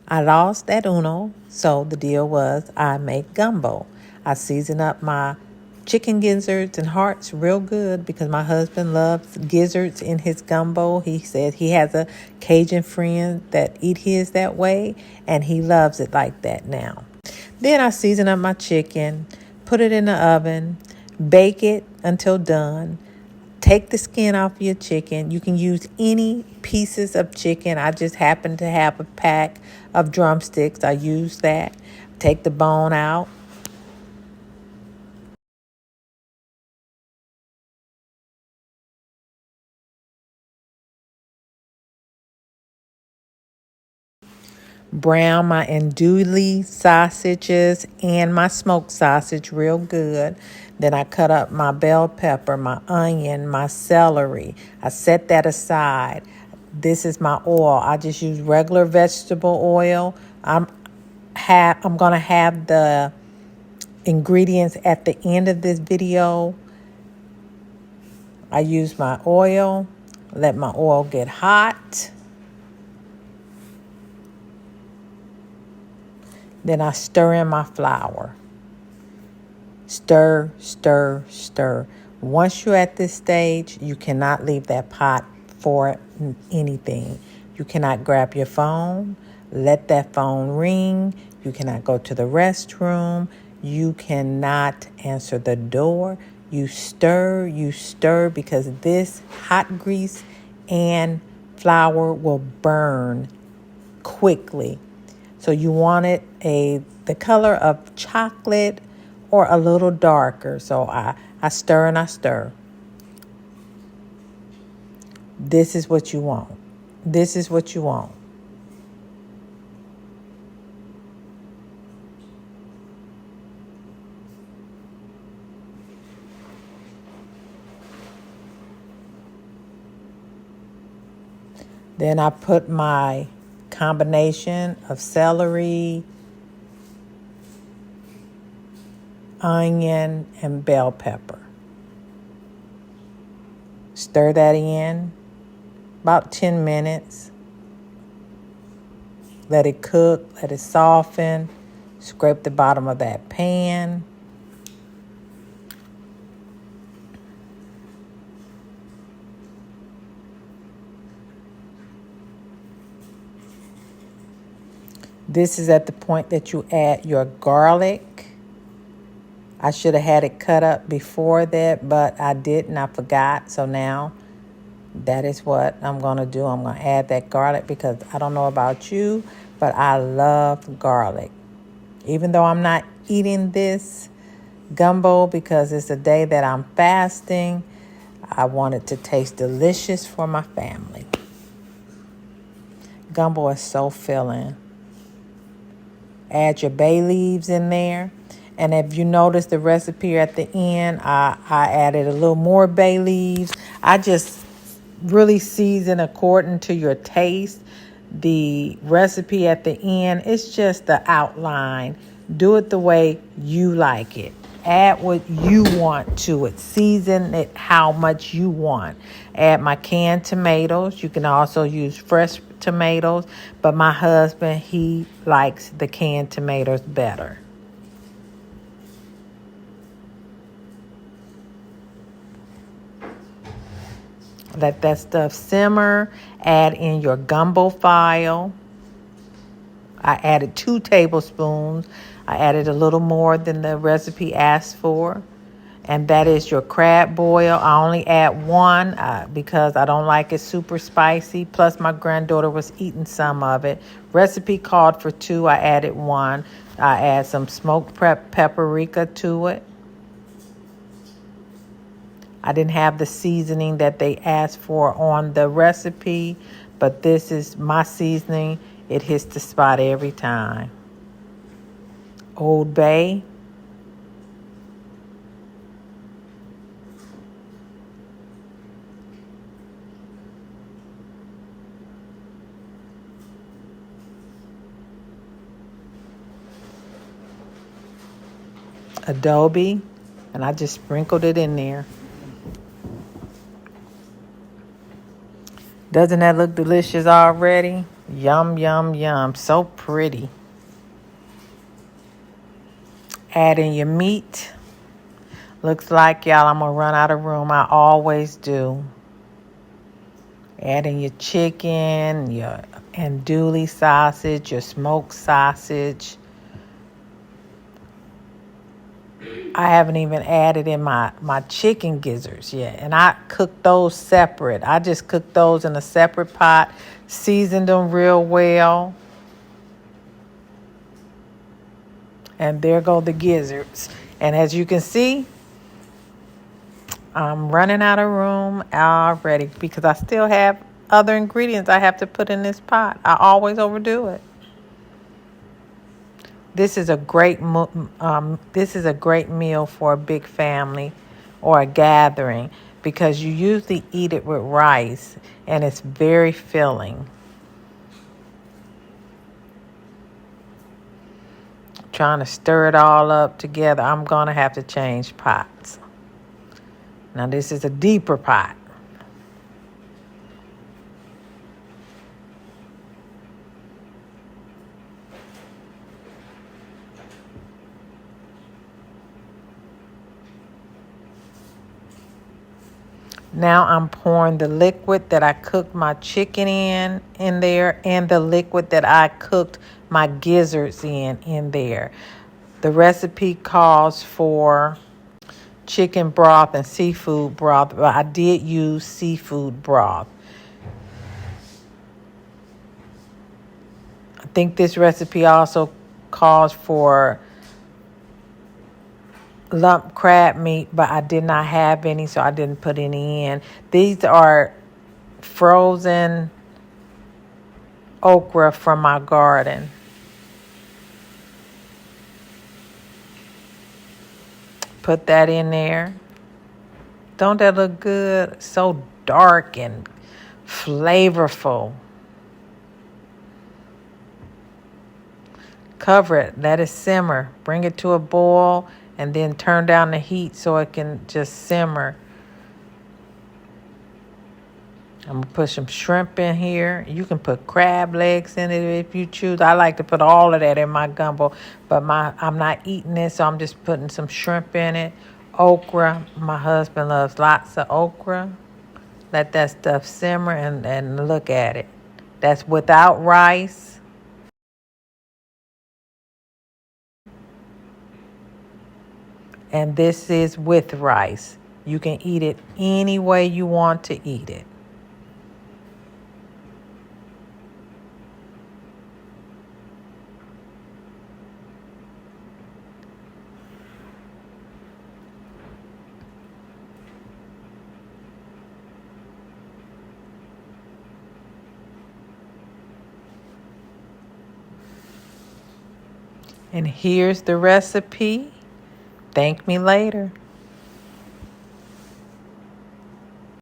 I lost at Uno, so the deal was I make gumbo. I season up my chicken gizzards and hearts real good because my husband loves gizzards in his gumbo. He said he has a Cajun friend that eat his that way, and he loves it like that now. Then I season up my chicken, put it in the oven, bake it until done. Take the skin off your chicken. You can use any pieces of chicken. I just happen to have a pack of drumsticks. I use that. Take the bone out. Brown my andouille sausages and my smoked sausage real good. Then I cut up my bell pepper, my onion, my celery. I set that aside. This is my oil. I just use regular vegetable oil. I'm gonna have the ingredients at the end of this video. I use my oil. Let my oil get hot. Then I stir in my flour. Stir, stir, stir. Once you're at this stage, you cannot leave that pot for anything. You cannot grab your phone, let that phone ring. You cannot go to the restroom. You cannot answer the door. You stir because this hot grease and flour will burn quickly. So you want it the color of chocolate or a little darker. So I stir and I stir. This is what you want. This is what you want. Then I put my combination of celery, onion, and bell pepper. Stir that in about 10 minutes. Let it cook, let it soften. Scrape the bottom of that pan. This is at the point that you add your garlic. I should have had it cut up before that, but I didn't. I forgot. So now that is what I'm going to do. I'm going to add that garlic because I don't know about you, but I love garlic. Even though I'm not eating this gumbo because it's a day that I'm fasting, I want it to taste delicious for my family. Gumbo is so filling. Add your bay leaves in there. And if you notice the recipe at the end, I added a little more bay leaves. I just really season according to your taste. The recipe at the end, it's just the outline. Do it the way you like it. Add what you want to it. Season it how much you want. Add my canned tomatoes. You can also use fresh tomatoes, but my husband, he likes the canned tomatoes better. Let that stuff simmer. Add in your gumbo file. I added 2 tablespoons. I added a little more than the recipe asked for. And that is your crab boil. I only add 1 because I don't like it super spicy. Plus, my granddaughter was eating some of it. Recipe called for 2. I added 1. I add some smoked paprika to it. I didn't have the seasoning that they asked for on the recipe, but this is my seasoning. It hits the spot every time. Old Bay. Adobe, and I just sprinkled it in there. Doesn't that look delicious already? Yum, yum, yum. So pretty. Add in your meat. Looks like, y'all, I'm going to run out of room. I always do. Add in your chicken, your andouille sausage, your smoked sausage. I haven't even added in my chicken gizzards yet. And I cook those separate. I just cook those in a separate pot, seasoned them real well. And there go the gizzards. And as you can see, I'm running out of room already because I still have other ingredients I have to put in this pot. I always overdo it. This is a great meal for a big family or a gathering because you usually eat it with rice and it's very filling. Trying to stir it all up together. I'm going to have to change pots. Now this is a deeper pot. Now I'm pouring the liquid that I cooked my chicken in there and the liquid that I cooked my gizzards in there. The recipe calls for chicken broth and seafood broth, but I did use seafood broth. I think this recipe also calls for lump crab meat, but I did not have any, so I didn't put any in. These are frozen okra from my garden. Put that in there. Don't that look good? So dark and flavorful. Cover it. Let it simmer. Bring it to a boil and then turn down the heat so it can just simmer. I'm going to put some shrimp in here. You can put crab legs in it if you choose. I like to put all of that in my gumbo, but I'm not eating it, so I'm just putting some shrimp in it. Okra. My husband loves lots of okra. Let that stuff simmer and look at it. That's without rice. And this is with rice. You can eat it any way you want to eat it. And here's the recipe. Thank me later.